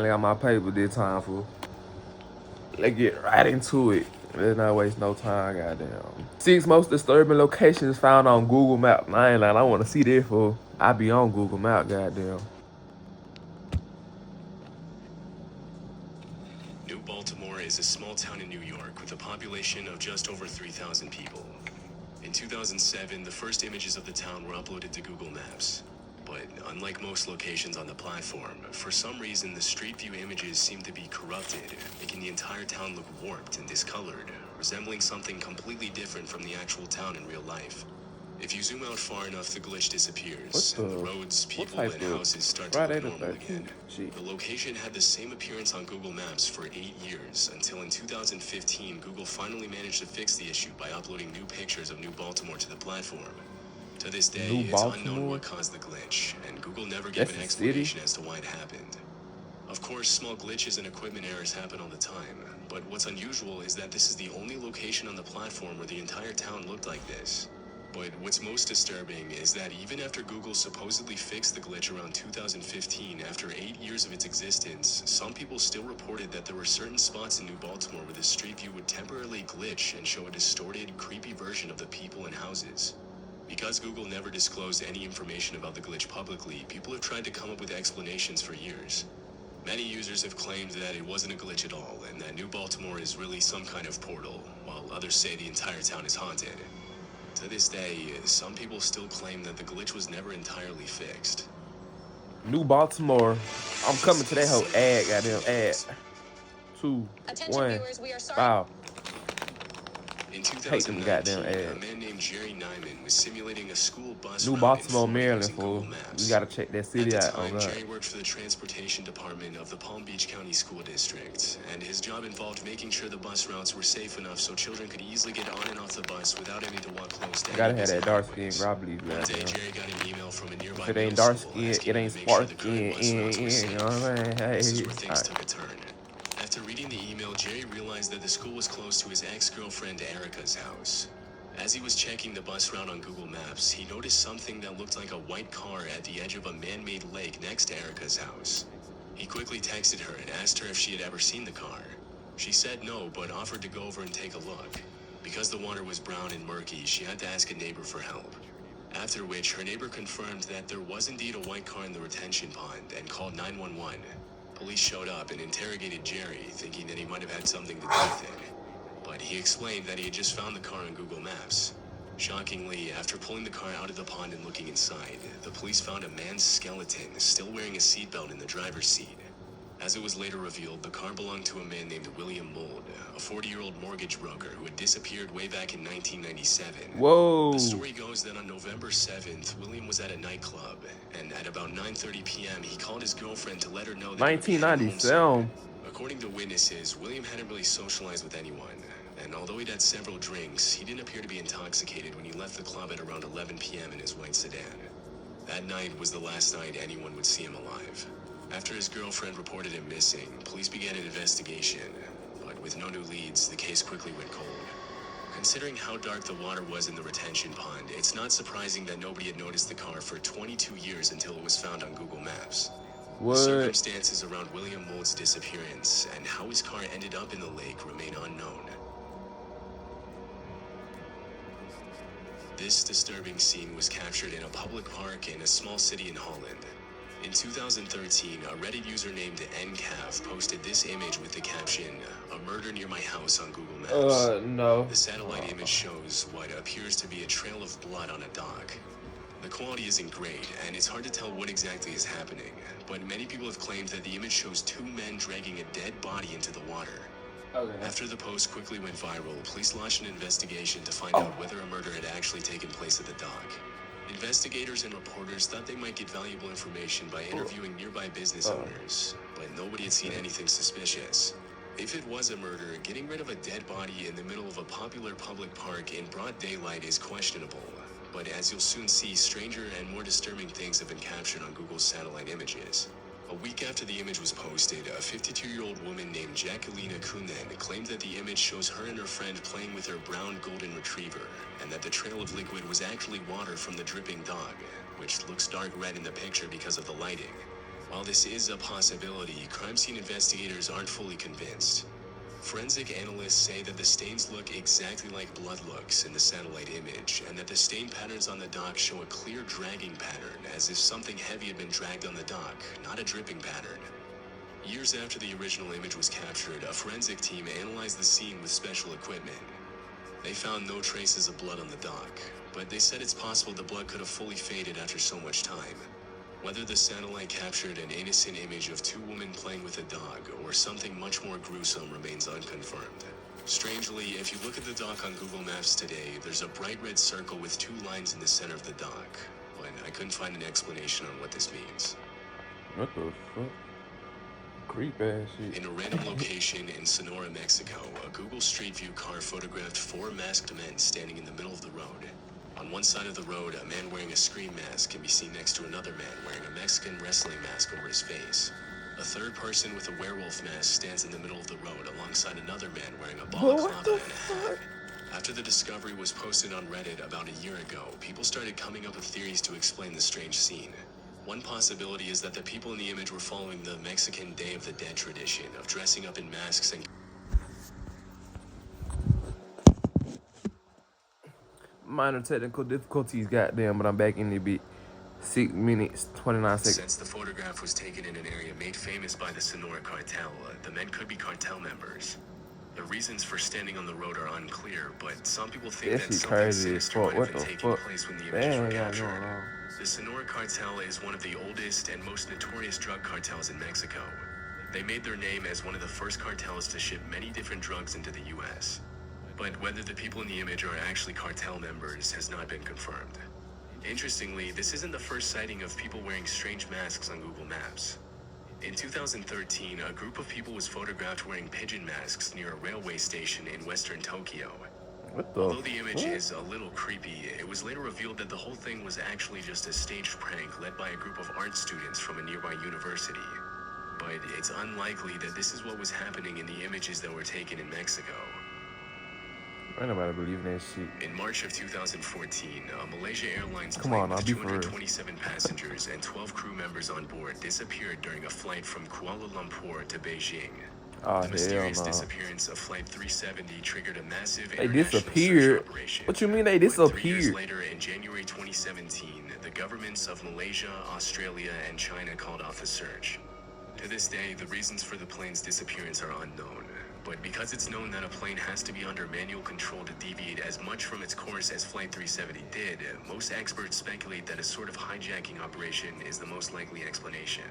finally got my paper this time, fool. Let's get right into it. Let's not waste no time, goddamn. 6 most disturbing locations found on Google Maps. I ain't lying, I want to see this, fool. I be on Google Maps, goddamn. New Baltimore is a small town in New York with a population of just over 3,000 people. In 2007, the first images of the town were uploaded to Google Maps. But unlike most locations on the platform, for some reason the Street View images seem to be corrupted, making the entire town look warped and discolored, resembling something completely different from the actual town in real life. If you zoom out far enough, the glitch disappears, and the roads, people, and houses start to look normal again. The location had the same appearance on Google Maps for 8 years, until in 2015, Google finally managed to fix the issue by uploading new pictures of New Baltimore to the platform. To this day, it's unknown what caused the glitch, and Google never gave an explanation as to why it happened. Of course, small glitches and equipment errors happen all the time, but what's unusual is that this is the only location on the platform where the entire town looked like this. But what's most disturbing is that even after Google supposedly fixed the glitch around 2015, after 8 years of its existence, some people still reported that there were certain spots in New Baltimore where the Street View would temporarily glitch and show a distorted, creepy version of the people and houses. Because Google never disclosed any information about the glitch publicly, people have tried to come up with explanations for years. Many users have claimed that it wasn't a glitch at all, and that New Baltimore is really some kind of portal, while others say the entire town is haunted. To this day, some people still claim that the glitch was never entirely fixed. New Baltimore. I'm coming to that whole ad, goddamn ad. 2, 1, wow. In 2019, a man named Jerry Nyman was simulating a school bus New Baltimore, Maryland, fool. We gotta check that city out. At the time, Jerry worked for the transportation department of the Palm Beach County School District, and his job involved making sure the bus routes were safe enough so children could easily get on and off the bus without having to walk close to any gotta have that dark skin, probably. One day, Jerry got an email from a nearby if it ain't dark skin, it ain't spark skin. You know what I'm saying? Hey, this is where things took a turn. After reading the email, Jerry realized that the school was close to his ex-girlfriend Erica's house. As he was checking the bus route on Google Maps, he noticed something that looked like a white car at the edge of a man-made lake next to Erica's house. He quickly texted her and asked her if she had ever seen the car. She said no, but offered to go over and take a look. Because the water was brown and murky, she had to ask a neighbor for help. After which, her neighbor confirmed that there was indeed a white car in the retention pond and called 911. Police showed up and interrogated Jerry, thinking that he might have had something to do with it. But he explained that he had just found the car on Google Maps. Shockingly, after pulling the car out of the pond and looking inside, the police found a man's skeleton still wearing a seatbelt in the driver's seat. As it was later revealed, the car belonged to a man named William Mould, a 40-year-old mortgage broker who had disappeared way back in 1997. Whoa. The story goes that on November 7th, William was at a nightclub, and at about 9:30 p.m., he called his girlfriend to let her know that 1997. According to witnesses, William hadn't really socialized with anyone, and although he'd had several drinks, he didn't appear to be intoxicated when he left the club at around 11 p.m. in his white sedan. That night was the last night anyone would see him alive. After his girlfriend reported him missing, police began an investigation, but with no new leads, the case quickly went cold. Considering how dark the water was in the retention pond, it's not surprising that nobody had noticed the car for 22 years until it was found on Google Maps. What? The circumstances around William Mould's disappearance and how his car ended up in the lake remain unknown. This disturbing scene was captured in a public park in a small city in Holland. In 2013, a Reddit user named NCAV posted this image with the caption, "A murder near my house" on Google Maps. No. The satellite image shows what appears to be a trail of blood on a dock. The quality isn't great, and it's hard to tell what exactly is happening, but many people have claimed that the image shows 2 men dragging a dead body into the water. Okay. After the post quickly went viral, police launched an investigation to find out whether a murder had actually taken place at the dock. Investigators and reporters thought they might get valuable information by interviewing nearby business owners, but nobody had seen anything suspicious. If it was a murder, getting rid of a dead body in the middle of a popular public park in broad daylight is questionable. But as you'll soon see, stranger and more disturbing things have been captured on Google's satellite images. A week after the image was posted, a 52-year-old woman named Jacqueline Kunen claimed that the image shows her and her friend playing with her brown golden retriever, and that the trail of liquid was actually water from the dripping dog, which looks dark red in the picture because of the lighting. While this is a possibility, crime scene investigators aren't fully convinced. Forensic analysts say that the stains look exactly like blood looks in the satellite image, and that the stain patterns on the dock show a clear dragging pattern, as if something heavy had been dragged on the dock, not a dripping pattern. Years after the original image was captured, a forensic team analyzed the scene with special equipment. They found no traces of blood on the dock, but they said it's possible the blood could have fully faded after so much time. Whether the satellite captured an innocent image of two women playing with a dog or something much more gruesome remains unconfirmed. Strangely, if you look at the dock on Google Maps today, there's a bright red circle with two lines in the center of the dock, but I couldn't find an explanation on what this means. What the fuck? Creep ass shit. In a random location in Sonora, Mexico, a Google Street View car photographed four masked men standing in the middle of the road. On one side of the road, a man wearing a scream mask can be seen next to another man wearing a Mexican wrestling mask over his face. A third person with a werewolf mask stands in the middle of the road alongside another man wearing a balaclava and a hat. After the discovery was posted on Reddit about a year ago, people started coming up with theories to explain the strange scene. One possibility is that the people in the image were following the Mexican Day of the Dead tradition of dressing up in masks and... Minor technical difficulties, goddamn, but I'm back in the beat. 6 minutes, 29 seconds. Since the photograph was taken in an area made famous by the Sonora cartel, the men could be cartel members. The reasons for standing on the road are unclear, but some people think that something sinister might have been taking place when the images were captured. The Sonora cartel is one of the oldest and most notorious drug cartels in Mexico. They made their name as one of the first cartels to ship many different drugs into the U.S. But whether the people in the image are actually cartel members has not been confirmed. Interestingly, this isn't the first sighting of people wearing strange masks on Google Maps. In 2013, a group of people was photographed wearing pigeon masks near a railway station in western Tokyo. Although the image is a little creepy, it was later revealed that the whole thing was actually just a staged prank led by a group of art students from a nearby university. But it's unlikely that this is what was happening in the images that were taken in Mexico. I nobody believe that shit. In March of 2014, a Malaysia Airlines plane with 227 passengers and 12 crew members on board disappeared during a flight from Kuala Lumpur to Beijing. The mysterious disappearance of Flight 370 triggered a massive international search operation. What you mean they disappeared? 3 years later, in January 2017, the governments of Malaysia, Australia, and China called off the search. To this day, the reasons for the plane's disappearance are unknown. But because it's known that a plane has to be under manual control to deviate as much from its course as Flight 370 did, most experts speculate that a sort of hijacking operation is the most likely explanation.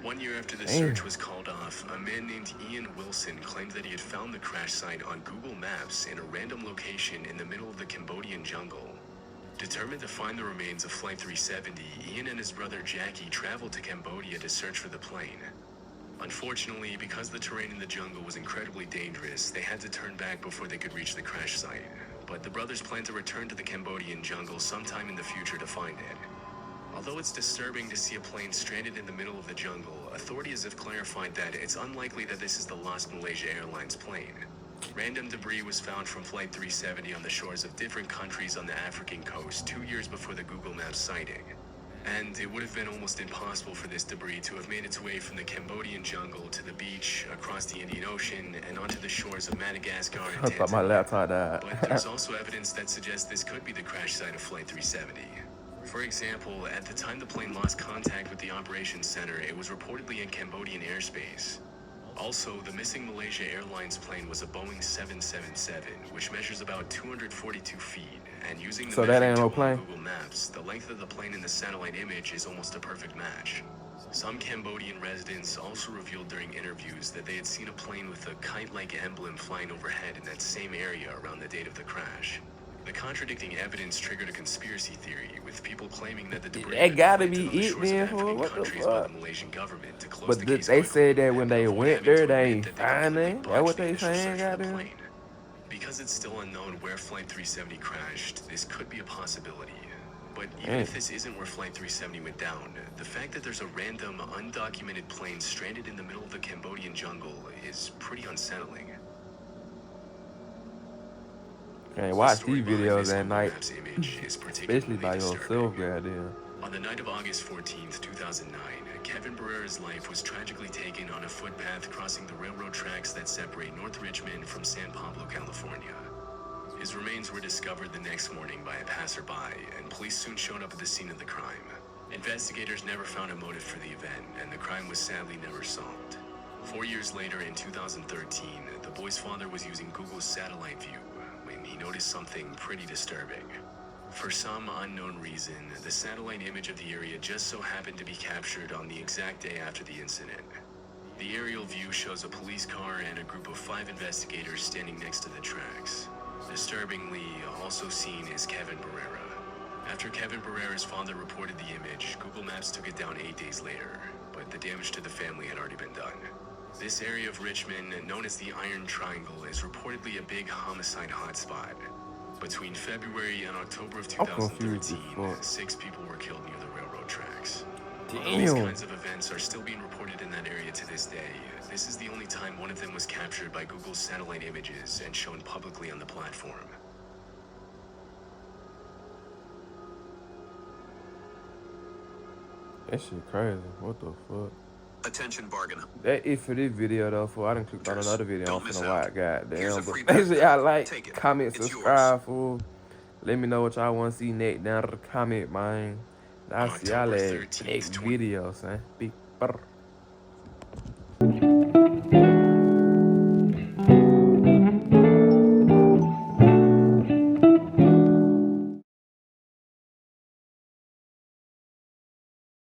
1 year after the search was called off, a man named Ian Wilson claimed that he had found the crash site on Google Maps in a random location in the middle of the Cambodian jungle. Determined to find the remains of Flight 370, Ian and his brother Jackie traveled to Cambodia to search for the plane. Unfortunately, because the terrain in the jungle was incredibly dangerous, they had to turn back before they could reach the crash site. But the brothers plan to return to the Cambodian jungle sometime in the future to find it. Although it's disturbing to see a plane stranded in the middle of the jungle, authorities have clarified that it's unlikely that this is the lost Malaysia Airlines plane. Random debris was found from Flight 370 on the shores of different countries on the African coast 2 years before the Google Maps sighting. And it would have been almost impossible for this debris to have made its way from the Cambodian jungle to the beach, across the Indian Ocean, and onto the shores of Madagascar and Tanzania. My laptop died. But there's also evidence that suggests this could be the crash site of Flight 370. For example, at the time the plane lost contact with the operations center, it was reportedly in Cambodian airspace. Also, the missing Malaysia Airlines plane was a Boeing 777, which measures about 242 feet, and using the measuring tool on Google Maps, the length of the plane in the satellite image is almost a perfect match. Some Cambodian residents also revealed during interviews that they had seen a plane with a kite-like emblem flying overhead in that same area around the date of the crash. The contradicting evidence triggered a conspiracy theory, with people claiming that the debris that gotta be it, man. What the fuck? The Malaysian government to close but the case they said that when they went there, they ain't find it. That's what they saying, goddamn. Because it's still unknown where Flight 370 crashed, this could be a possibility. But even if this isn't where Flight 370 went down, the fact that there's a random, undocumented plane stranded in the middle of the Cambodian jungle is pretty unsettling. Can't watch these videos at night, especially by yourself, goddamn. On the night of August 14th, 2009, Kevin Barrera's life was tragically taken on a footpath crossing the railroad tracks that separate North Richmond from San Pablo, California. His remains were discovered the next morning by a passerby, and police soon showed up at the scene of the crime. Investigators never found a motive for the event, and the crime was sadly never solved. 4 years later, in 2013, the boy's father was using Google's satellite view when he noticed something pretty disturbing. For some unknown reason, the satellite image of the area just so happened to be captured on the exact day after the incident. The aerial view shows a police car and a group of 5 investigators standing next to the tracks. Disturbingly, also seen is Kevin Barrera. After Kevin Barrera's father reported the image, Google Maps took it down 8 days later, but the damage to the family had already been done. This area of Richmond, known as the Iron Triangle, is reportedly a big homicide hotspot. Between February and October of 2013, 6 people were killed near the railroad tracks. Although these kinds of events are still being reported in that area to this day, this is the only time one of them was captured by Google's satellite images and shown publicly on the platform. That shit crazy. What the fuck? Attention bargain. That it for this video though. For I done clicked on another video. Don't I'm miss finna out. watch. Goddamn. Here's a But free basically, backpack. y'all like, Take it. comment, It's subscribe, fool. Let me know what y'all want to see next down to the comment, man. I'll see y'all October at 13th, next 20 video, son. Big brr.